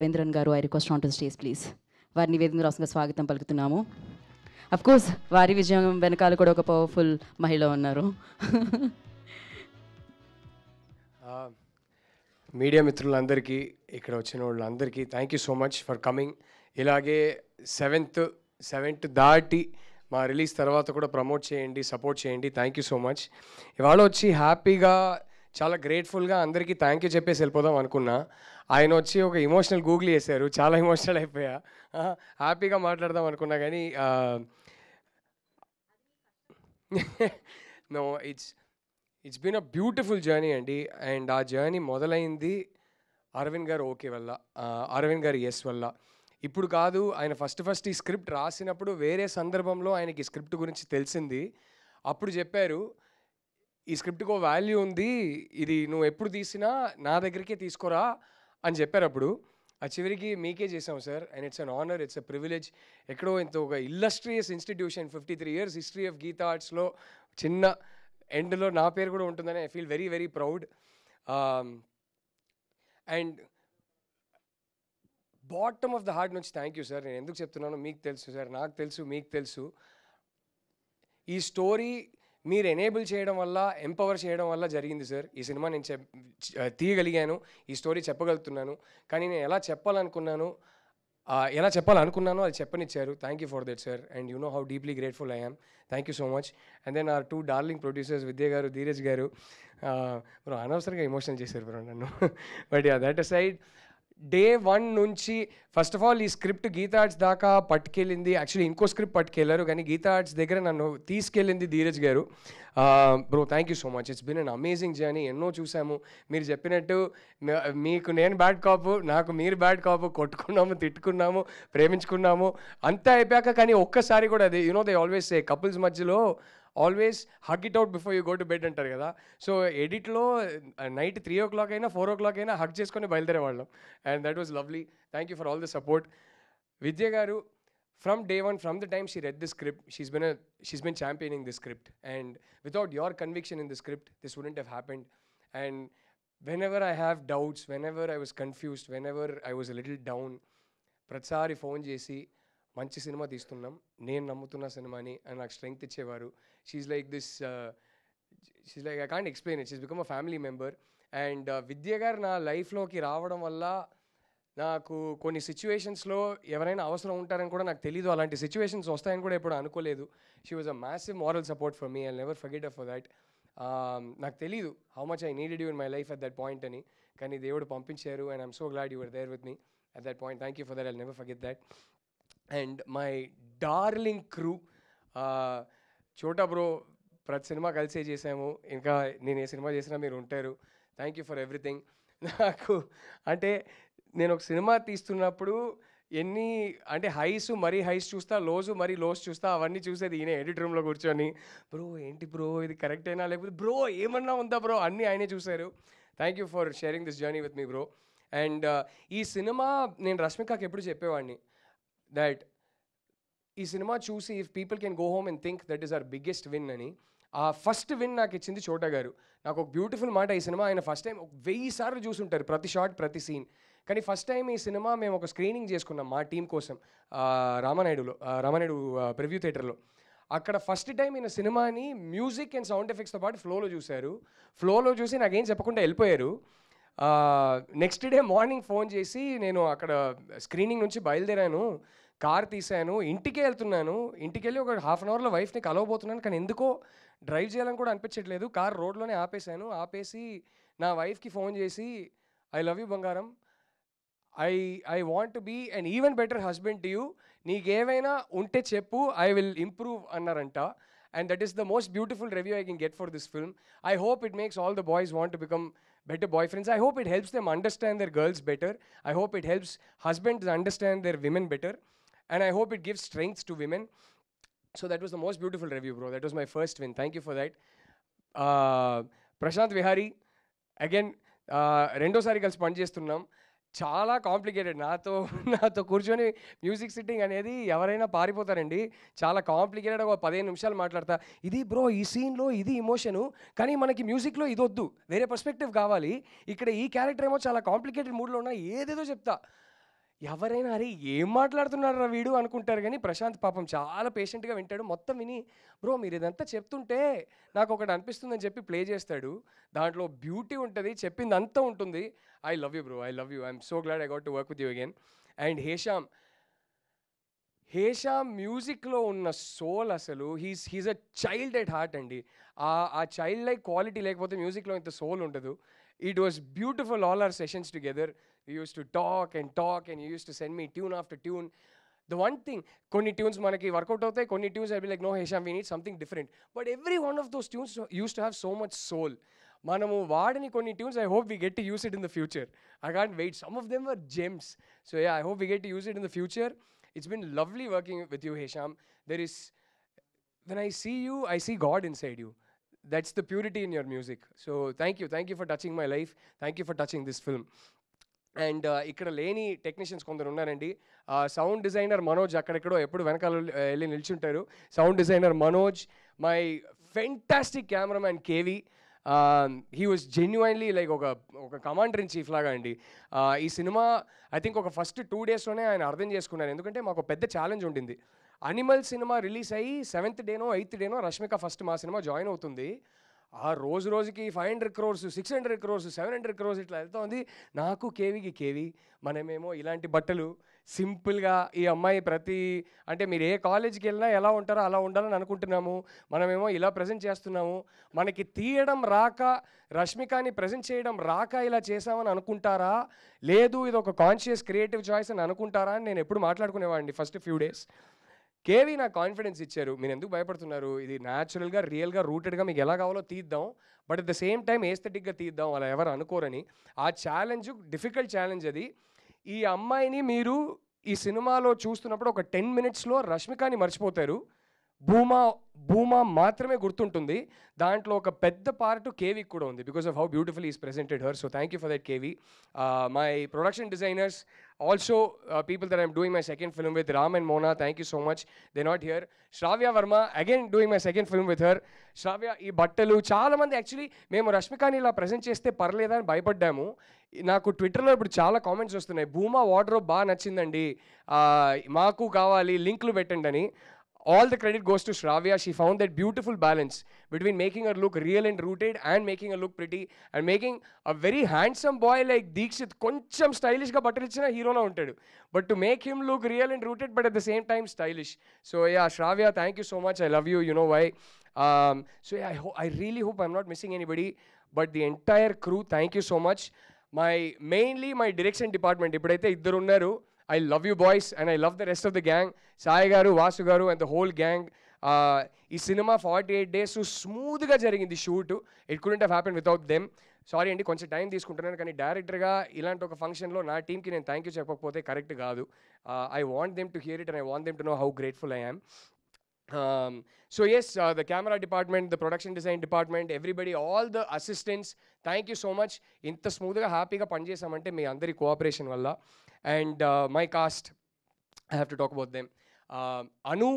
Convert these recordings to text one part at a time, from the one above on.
రవీంద్రన్ గారు, I request on to stage please. వారిని వేదిక రాష్ట్రంగా స్వాగతం పలుకుతున్నాము. అఫ్ కోర్స్ వారి విజయం వెనకాల కూడా ఒక పవర్ఫుల్ మహిళ ఉన్నారు. మీడియా మిత్రులందరికీ, ఇక్కడ వచ్చిన వాళ్ళందరికీ thank you so much for coming. ఇలాగే సెవెంత్ దాటి మా రిలీజ్ తర్వాత కూడా ప్రమోట్ చేయండి, సపోర్ట్ చేయండి. Thank you so much. ఇవాళ వచ్చి హ్యాపీగా, చాలా గ్రేట్ఫుల్గా అందరికీ థ్యాంక్ యూ చెప్పేసి వెళ్ళిపోదాం అనుకున్నా. ఆయన వచ్చి ఒక ఇమోషనల్ గూగుల్ చేశారు, చాలా ఇమోషనల్ అయిపోయా. హ్యాపీగా మాట్లాడదాం అనుకున్నా కానీ no, it's been a beautiful journey అండి. అండ్ ఆ జర్నీ మొదలైంది అరవింద్ గారు ఓకే వల్ల, అరవింద్ గారు ఎస్ వల్ల. ఇప్పుడు కాదు, ఆయన ఫస్ట్ ఈ స్క్రిప్ట్ రాసినప్పుడు వేరే సందర్భంలో ఆయనకి స్క్రిప్ట్ గురించి తెలిసింది. అప్పుడు చెప్పారు, ఈ స్క్రిప్ట్కి ఒక వాల్యూ ఉంది, ఇది నువ్వు ఎప్పుడు తీసినా నా దగ్గరికే తీసుకోరా అని చెప్పారు. అప్పుడు ఆ చివరికి మీకే చేసాం sir. And it's an honour, it's a privilege. ఎక్కడో ఇంత ఒక illustrious institution, 53 years history of Geetha ఆర్ట్స్లో చిన్న ఎండ్లో నా పేరు కూడా ఉంటుందని I feel very very proud. And bottom of the heart నుంచి థ్యాంక్ యూ సార్. నేను ఎందుకు చెప్తున్నానో మీకు తెలుసు సార్, నాకు తెలుసు, మీకు తెలుసు. ఈ స్టోరీ మీరు ఎనేబుల్ చేయడం వల్ల, ఎంపవర్ చేయడం వల్ల జరిగింది సార్. ఈ సినిమా నేను తీయగలిగాను, ఈ స్టోరీ చెప్పగలుగుతున్నాను. కానీ నేను ఎలా చెప్పాలనుకున్నానో అది చెప్పనిచ్చారు. Thank you for that sir. And you know how deeply grateful I am. Thank you so much. And then are 2 darling producers, Vidya garu, Dheeraj garu. Bro అనవసరంగా ఎమోషనల్ చేశారు బ్రో నన్ను. But yeah, that aside, day 1 నుంచి ఫస్ట్ ఆఫ్ ఆల్ ఈ script Geetha Arts దాకా పట్టుకెళ్ళింది. Actually ఇంకో script పట్టుకెళ్ళారు, కానీ Gita arts దగ్గర నన్ను తీసుకెళ్ళింది Dheeraj garu. Bro thank you so much. It's been an amazing journey. ఎన్నో చూసాము. మీరు చెప్పినట్టు మీకు నేను బ్యాడ్ కాపు, నాకు మీరు బ్యాడ్ కాపు. కొట్టుకున్నాము, తిట్టుకున్నాము, ప్రేమించుకున్నాము, అంతా అయిపోయాక కానీ ఒక్కసారి కూడా అది దే ఆల్వేస్ సే కపుల్స్ మధ్యలో always hug it out before you go to bed అంటారు కదా. సో ఎడిట్లో నైట్ 3 o'clock అయినా 4 o'clock అయినా హగ్ చేసుకొని బయలుదేరేవాళ్ళం. And that was lovely. Thank you for all the support. Vidya garu, from day one, from the time she read the script, she's been championing the script. And without your conviction in the script, this wouldn't have happened. And whenever I have doubts, whenever I was confused, whenever I was a little down, ప్రతిసారి phone చేసి మంచి cinema తీస్తున్నాం, నేను నమ్ముతున్న సినిమాని అని నాకు strength ఇచ్చేవారు. She's like this, she's like I can't explain it. She's become a family member. And Vidya garu నా లైఫ్లోకి రావడం వల్ల నాకు కొన్ని సిచ్యువేషన్స్లో ఎవరైనా అవసరం ఉంటారని కూడా నాకు తెలీదు. అలాంటి సిచ్యువేషన్స్ వస్తాయని కూడా ఎప్పుడు అనుకోలేదు. She was a massive moral support for me. I never forget her for that. నాకు తెలీదు how much I needed you in my life at that point అని, కానీ దేవుడు పంపించారు. And I'm so glad you were there with me at that point. Thank you for that. I never forget that. And my darling crew, చోటా bro, ప్రతి cinema కలిసే చేసాము. ఇంకా నేను ఏ సినిమా చేసినా మీరు ఉంటారు. Thank you for everything. నాకు అంటే నేను ఒక సినిమా తీస్తున్నప్పుడు అంటే మరీ హైస్ చూస్తా, మరీ లోస్ చూస్తా. అవన్నీ చూసేది ఈయన ఎడిట్ రూమ్లో కూర్చొని, బ్రో ఏంటి బ్రో ఇది కరెక్టేనా, లేకపోతే బ్రో ఏమన్నా ఉందా బ్రో, అన్నీ ఆయనే చూశారు. Thank you for sharing this journey with me bro. And ఈ సినిమా నేను రష్మికకి ఎప్పుడు చెప్పేవాడిని దట్ ఈ సినిమా చూసి if people can go home and think that is our biggest win అని. ఆ ఫస్ట్ విన్ నాకు ఇచ్చింది చోటా గారు. నాకు ఒక బ్యూటిఫుల్ మాట, ఈ సినిమా ఆయన ఫస్ట్ టైం 1000 సార్లు చూసుంటారు, ప్రతి షాట్, ప్రతి సీన్. కానీ ఫస్ట్ టైం ఈ సినిమా మేము ఒక స్క్రీనింగ్ చేసుకున్నాం మా టీం కోసం రామానాయుడు ప్రివ్యూ థియేటర్లో. అక్కడ ఫస్ట్ టైం ఈయన సినిమాని మ్యూజిక్ అండ్ సౌండ్ ఎఫెక్ట్స్తో పాటు ఫ్లోలో చూశారు. ఫ్లోలో చూసి నాకేం చెప్పకుండా వెళ్ళిపోయారు. నెక్స్ట్ డే మార్నింగ్ ఫోన్ చేసి, నేను అక్కడ స్క్రీనింగ్ నుంచి బయలుదేరాను, కార్ తీశాను, ఇంటికే వెళ్తున్నాను, ఇంటికి వెళ్ళి ఒక 1/2 hourలో వైఫ్ని కలవబోతున్నాను, కానీ ఎందుకో డ్రైవ్ చేయాలని కూడా అనిపించట్లేదు. కార్ రోడ్లోనే ఆపేసి నా వైఫ్కి ఫోన్ చేసి, ఐ లవ్ యూ బంగారం, I want to be an even better husband to you, నీకేమైనా ఉంటే చెప్పు, ఐ విల్ ఇంప్రూవ్ అన్నారంట. And that is the most beautiful review I can get for this film. I hope it makes all the boys want to become better boyfriends. I hope it helps them understand their girls better. I hope it helps husbands understand their women better. And I hope it gives strength to women. So that was the most beautiful review, bro. That was my first win. Thank you for that. Prashant Vihari, again, రెండోసారి కలిసి పనిచేస్తున్నాం. చాలా complicated. నాతో కూర్చొని music sitting అనేది ఎవరైనా పారిపోతారండి. చాలా complicated. ఒక 15 నిమిషాలు మాట్లాడతా, ఇది బ్రో ఈ సీన్లో ఇది ఇమోషను, కానీ మనకి మ్యూజిక్లో ఇది వద్దు, వేరే పర్స్పెక్టివ్ కావాలి, ఇక్కడ ఈ క్యారెక్టర్ ఏమో చాలా కాంప్లికేటెడ్ మూడ్లో ఉన్నా, ఏదేదో చెప్తా. ఎవరైనా అరే ఏం మాట్లాడుతున్నారా వీడు అనుకుంటారు, కానీ ప్రశాంత్ పాపం చాలా పేషెంట్గా వింటాడు. మొత్తం విని బ్రో మీరు ఇదంతా చెప్తుంటే నాకు ఒకటి అనిపిస్తుందని చెప్పి ప్లే చేస్తాడు. దాంట్లో బ్యూటీ ఉంటుంది, చెప్పింది అంతా ఉంటుంది. I love you bro, I love you. I'm so glad I got to work with you again. And Hesham మ్యూజిక్లో ఉన్న సోల్ అసలు he's a child at heart అండి. ఆ చైల్డ్ లైక్ క్వాలిటీ లేకపోతే మ్యూజిక్లో ఇంత సోల్ ఉండదు. It was beautiful all our sessions together. You used to talk and you used to send me tune after tune. The one thing, కొన్ని tunes మనకి work out అవుతాయి, కొన్ని tunes I be like no Hesham we need something different. But every one of those tunes used to have so much soul. మనము వాడిని కొన్ని tunes I hope we get to use it in the future. I can't wait. Some of them were gems. So yeah, I hope we get to use it in the future. It's been lovely working with you, Hesham. When I see you, I see God inside you. That's the purity in your music. So thank you for touching my life. Thank you for touching this film. And ఇక్కడ లేని technicians కొందరు ఉన్నారండి. Sound designer Manoj అక్కడెక్కడో ఎప్పుడు వెనకాల వెళ్ళి నిల్చుంటారు. Sound designer Manoj, my fantastic cameraman KV. He was genuinely like ఒక కమాండర్ ఇన్ చీఫ్ లాగా అండి. ఈ సినిమా ఐ థింక్ ఒక ఫస్ట్ 2 daysలోనే ఆయన అర్థం చేసుకున్నారు. ఎందుకంటే మాకు పెద్ద ఛాలెంజ్ ఉండింది. అనిమల్ సినిమా రిలీజ్ అయ్యి 7th డేనో 8th డేనో రష్మిక ఫస్ట్ మా సినిమా జాయిన్ అవుతుంది. ఆ రోజుకి 500 crores, 600 crores, 700 crores ఇట్లా వెళ్తా ఉంది. నాకు కేవీ మనమేమో ఇలాంటి బట్టలు సింపుల్గా, ఈ అమ్మాయి అంటే మీరు ఏ కాలేజీకి వెళ్ళినా ఎలా ఉంటారో అలా ఉండాలని అనుకుంటున్నాము. మనమేమో ఇలా ప్రజెంట్ చేస్తున్నాము. మనకి తీయడం రాక, రష్మికని ప్రజెంట్ చేయడం రాక ఇలా చేసామని అనుకుంటారా, లేదు ఇది ఒక కాన్షియస్ క్రియేటివ్ చాయిస్ అని అనుకుంటారా అని నేను ఎప్పుడు మాట్లాడుకునేవాడిని ఫస్ట్ ఫ్యూ డేస్. కేవీ నాకు కాన్ఫిడెన్స్ ఇచ్చారు. మీరు ఎందుకు భయపడుతున్నారు, ఇది న్యాచురల్గా రియల్గా రూటెడ్గా మీకు ఎలా కావాలో తీద్దాం, but at the same time ఏస్థెటిక్గా తీద్దాం, అలా ఎవరు అనుకోరని. ఆ ఛాలెంజ్ డిఫికల్ట్ ఛాలెంజ్ అది. ఈ అమ్మాయిని మీరు ఈ సినిమాలో చూస్తున్నప్పుడు ఒక 10 minutesలో రష్మికని మర్చిపోతారు. భూమా మాత్రమే గుర్తుంటుంది. దాంట్లో ఒక పెద్ద పార్ట్ కేవీకి కూడా ఉంది, because of how beautifully is presented her. So thank you for that KV. My production designers, also people that I'm doing my second film with, Ram and Mona, thank you so much. They're not here. Shravya Verma, again doing my second film with her. Shravya, ఈ బట్టలు చాలా మంది actually మేము రష్మికని ఇలా present చేస్తే పర్లేదా అని భయపడ్డాము. నాకు ట్విట్టర్లో ఇప్పుడు చాలా కామెంట్స్ వస్తున్నాయి, భూమా వార్డ్రోబ్ బాగా నచ్చిందండి, మాకు కావాలి, లింక్లు పెట్టండి అని. All the credit goes to Shravya. She found that beautiful balance between making her look real and rooted and making her look pretty and making a very handsome boy like Deekshith koncham stylish ga buttal ichina hero la untadu, but to make him look real and rooted but at the same time stylish. So yeah, Shravya, thank you so much. I love you, you know why. So yeah, I really hope I'm not missing anybody, but the entire crew, thank you so much. Mainly my direction department ipudaithe iddaru unnaru. I love you boys and I love the rest of the gang. Sai garu, Vasu garu and the whole gang. Ee cinema 48 days smoothga jarigindi shoot. It couldn't have happened without them. Sorry andi koncha time తీసుకుంటున్నాను, కానీ డైరెక్టర్గా ఇలాంటి ఒక ఫంక్షన్లో నా టీంకి నేను thank you చెప్పకపోతే కరెక్ట్ కాదు. I want them to hear it and I want them to know how grateful I am. So yes, the camera department, the production design department, everybody, all the assistants, thank you so much. ఇంత స్మూత్గా హ్యాపీగా పనిచేసామంటే మీ అందరి cooperation వల్ల. And my cast, I have to talk about them. Anu,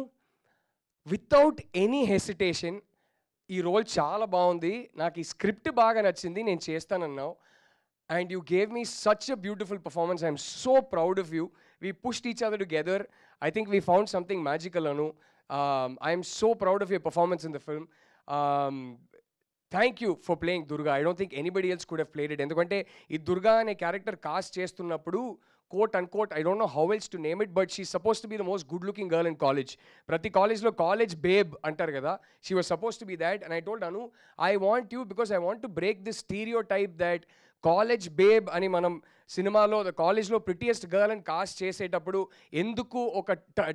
without any hesitation, ఈ role చాలా బాగుంది, నాకు ఈ స్క్రిప్ట్ బాగా నచ్చింది, నేను చేస్తానన్నావు. And you gave me such a beautiful performance. I'm so proud of you. We pushed each other together. I think we found something magical, Anu. I'm so proud of your performance in the film. Thank you for playing Durga. I don't think anybody else could have played it. ఎందుకంటే ఈ దుర్గా అనే character cost చేస్తున్నప్పుడు, quote unquote, I don't know how else to name it, but she's supposed to be the most good looking girl in college. ప్రతి కాలేజ్లో college babe అంటారు కదా, she was supposed to be that. And I told Anu, I want you because I want to break this stereotype that college babe అని మనం సినిమాలో కాలేజ్లో prettiest girl అని cost చేసేటప్పుడు ఎందుకు ఒక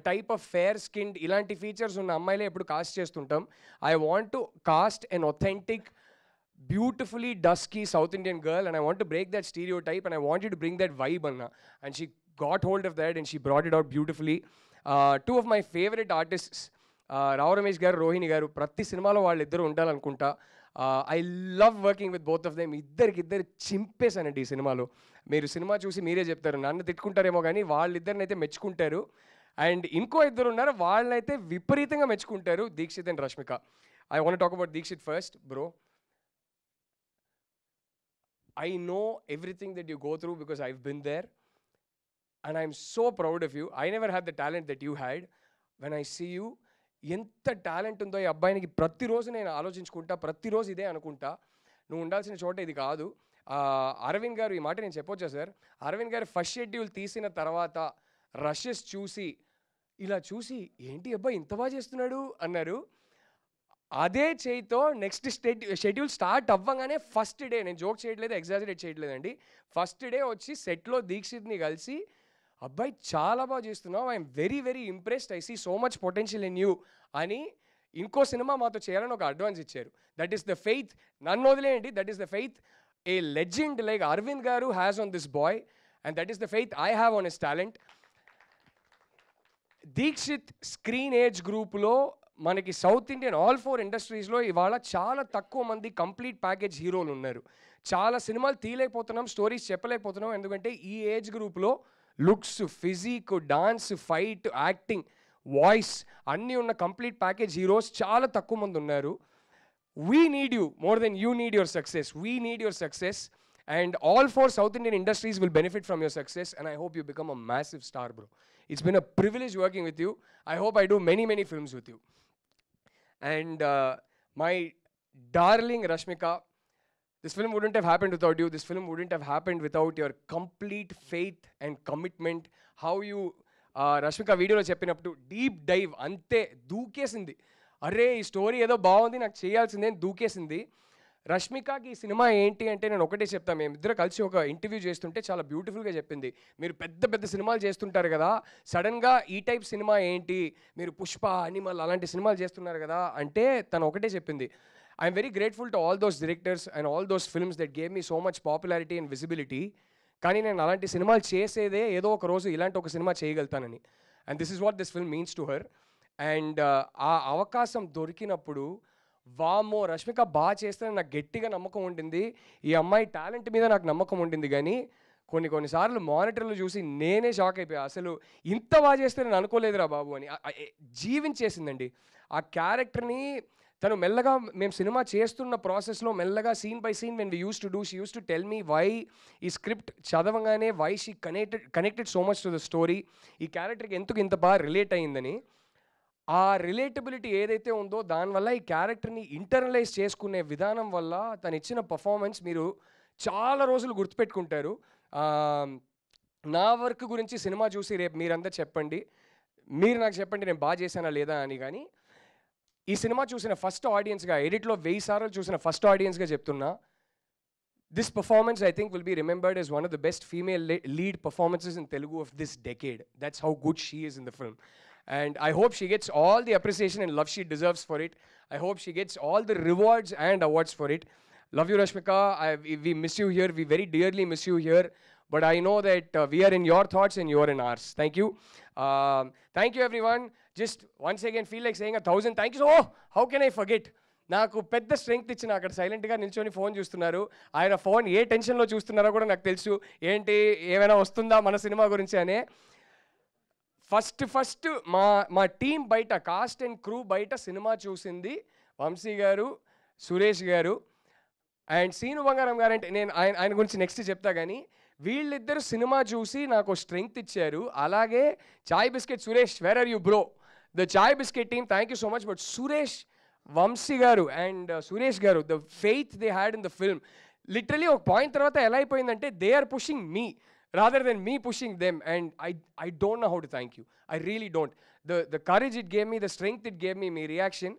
టైప్ ఆఫ్ ఫేర్ స్కిన్డ్ ఇలాంటి ఫీచర్స్ ఉన్న అమ్మాయిలే ఎప్పుడు కాస్ట్ చేస్తుంటాం. I want to cost an authentic beautifully dusky South Indian girl, and I want to break that stereotype and I want you to bring that vibe, Anna. And she got hold of that and she brought it out beautifully. Two of my favorite artists, Rao Ramesh garu, Rohini garu, prati సినిమాలో వాళ్ళిద్దరు ఉండాలనుకుంటా. I love working with both of them. ఇద్దరు చింపేశానండి ఈ సినిమాలో. మీరు cinema చూసి మీరే చెప్తారు, నన్ను తిట్టుకుంటారేమో కానీ వాళ్ళిద్దరినైతే మెచ్చుకుంటారు. అండ్ ఇంకో ఇద్దరు ఉన్నారు, వాళ్ళైతే విపరీతంగా మెచ్చుకుంటారు, Deekshith and Rashmika. I want to talk about Deekshith first, bro. I know everything that you go through because I've been there. And I'm so proud of you. I never had the talent that you had. When I see you, ఎంత టాలెంట్ ఉందో ఈ అబ్బాయినికి ప్రతిరోజు నేను ఆలోచించుకుంటా, ప్రతిరోజు ఇదే అనుకుంటా, నువ్వు ఉండాల్సిన చోట ఇది కాదు. అరవింద్ గారు, ఈ మాట నేను చెప్పొచ్చా సార్? అరవింద్ గారు ఫస్ట్ షెడ్యూల్ తీసిన తర్వాత రషెస్ చూసి, ఇలా చూసి ఏంటి అబ్బాయి ఇంత బాగా చేస్తున్నాడు అన్నారు. అదే చేయితో నెక్స్ట్ షెడ్యూల్ స్టార్ట్ అవ్వగానే ఫస్ట్ డే, నేను జోక్ చేయట్లేదు, ఎగ్జాజరేట్ చేయట్లేదండి, ఫస్ట్ డే వచ్చి సెట్లో దీక్షిత్ని కలిసి, అబ్బాయి చాలా బాగా చేస్తున్నావు, I'm very very impressed, I see so much potential in you అని ఇంకో సినిమా మాతో చేయాలని ఒక అడ్వాన్స్ ఇచ్చారు. That is the faith. నన్ను వదిలేయండి, that is the faith a legend like Aravind garu has on this boy, and that is the faith I have on his talent. Deekshith screen age గ్రూప్లో మనకి సౌత్ ఇండియన్ ఆల్ 4 ఇండస్ట్రీస్లో ఇవాళ చాలా తక్కువ మంది complete package హీరోలు ఉన్నారు. చాలా సినిమాలు తీయలేకపోతున్నాం, స్టోరీస్ చెప్పలేకపోతున్నాం, ఎందుకంటే ఈ ఏజ్ గ్రూప్లో looks, physique, dance, fight, acting, voice అన్నీ ఉన్న కంప్లీట్ ప్యాకేజ్ హీరోస్ చాలా తక్కువ మంది ఉన్నారు. We need you more than you need your success. We need your success and all 4 South Indian industries will benefit from your success, and I hope you become a massive star, bro. It's been a privilege working with you. I hope I do many, many films with you. And my darling Rashmika, this film wouldn't have happened without you. This film wouldn't have happened without your complete faith and commitment. How you, Rashmika video lo cheppinappudu deep dive ante దూకేసింది. అరే ఈ story ఏదో బాగుంది, నాకు చేయాల్సిందే అని దూకేసింది. రష్మికకి ఈ cinema ఏంటి అంటే నేను ఒకటే చెప్తాను, మేమిద్దరు కలిసి ఒక ఇంటర్వ్యూ చేస్తుంటే చాలా బ్యూటిఫుల్గా చెప్పింది, మీరు పెద్ద పెద్ద సినిమాలు చేస్తుంటారు కదా, సడన్గా ఈ టైప్ సినిమా ఏంటి, మీరు పుష్ప, అనిమల్ అలాంటి సినిమాలు చేస్తున్నారు కదా అంటే తను ఒకటే చెప్పింది, I'm very grateful to all those directors and all those films that gave me so much popularity and visibility, కానీ నేను అలాంటి సినిమాలు చేసేదే ఏదో ఒక రోజు ఇలాంటి ఒక సినిమా చేయగలుగుతానని. And this is what this film means to her. And ఆ అవకాశం దొరికినప్పుడు వామ్మో రష్మిక బాగా చేస్తే నాకు గట్టిగా నమ్మకం ఉండింది, ఈ అమ్మాయి టాలెంట్ మీద నాకు నమ్మకం ఉండింది, కానీ కొన్నిసార్లు మానిటర్లు చూసి నేనే షాక్ అయిపోయా, అసలు ఇంత బాగా చేస్తే నేను అనుకోలేదురా బాబు అని. జీవించేసిందండి ఆ క్యారెక్టర్ని తను. మెల్లగా మేము సినిమా చేస్తున్న ప్రాసెస్లో మెల్లగా scene by scene when we use to do, she use to tell me why ఈ స్క్రిప్ట్ చదవగానే why she connected so much to the story, ఈ క్యారెక్టర్కి ఎందుకు ఇంత బాగా రిలేట్ అయ్యిందని. ఆ రిలేటబిలిటీ ఏదైతే ఉందో దానివల్ల ఈ క్యారెక్టర్ని ఇంటర్నలైజ్ చేసుకునే విధానం వల్ల తను ఇచ్చిన పర్ఫార్మెన్స్ మీరు చాలా రోజులు గుర్తుపెట్టుకుంటారు. నా వర్క్ గురించి సినిమా చూసి రేపు మీరంతా చెప్పండి, మీరు నాకు చెప్పండి నేను బాగా చేశానా లేదా అని. కానీ ఈ సినిమా చూసిన ఫస్ట్ ఆడియన్స్గా, ఎడిట్లో 1000 సార్లు చూసిన ఫస్ట్ ఆడియన్స్గా చెప్తున్నా, this performance I think will be remembered as one of the best female lead performances in Telugu of this decade. That's how good she is in the film. And I hope she gets all the appreciation and love she deserves for it. I hope she gets all the rewards and awards for it. Love you, Rashmika. We miss you here. We very dearly miss you here. But I know that we are in your thoughts and you are in ours. Thank you. Thank you, everyone. Just once again feel like saying 1000 thank you. Oh, how can I forget? నాకు పెద్ద strength ఇచ్చిన, అక్కడ సైలెంట్గా నిల్చొని phone చూస్తున్నారు, ఆయన phone ఏ టెన్షన్లో చూస్తున్నారో కూడా నాకు తెలుసు, ఏంటి ఏమైనా వస్తుందా మన సినిమా గురించి అనే. ఫస్ట్ మా టీం బయట, కాస్ట్ అండ్ క్రూ బయట సినిమా చూసింది వంశీ గారు, సురేష్ గారు అండ్ సీను బంగారం గారు. అంటే నేను ఆయన గురించి నెక్స్ట్ చెప్తా, కానీ వీళ్ళిద్దరు సినిమా చూసి నాకు స్ట్రెంగ్త్ ఇచ్చారు. అలాగే Chai Bisket Suresh, where are you bro, the Chai Bisket team, thank you so much. But Suresh, Vamshi garu and Suresh garu, the faith they had in the film, literally ఒక పాయింట్ తర్వాత ఎలా అయిపోయిందంటే they are pushing me rather than me pushing them, and I don't know how to thank you. I really don't. The courage it gave me, the strength it gave me, my reaction,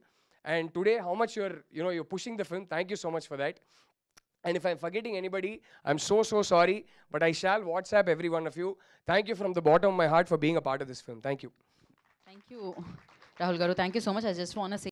and today how much you're pushing the film. Thank you so much for that. And if I'm forgetting anybody, I'm so sorry, but I shall WhatsApp every one of you. Thank you from the bottom of my heart for being a part of this film. Thank you. Thank you, Rahul Garu. Thank you so much. I just want to say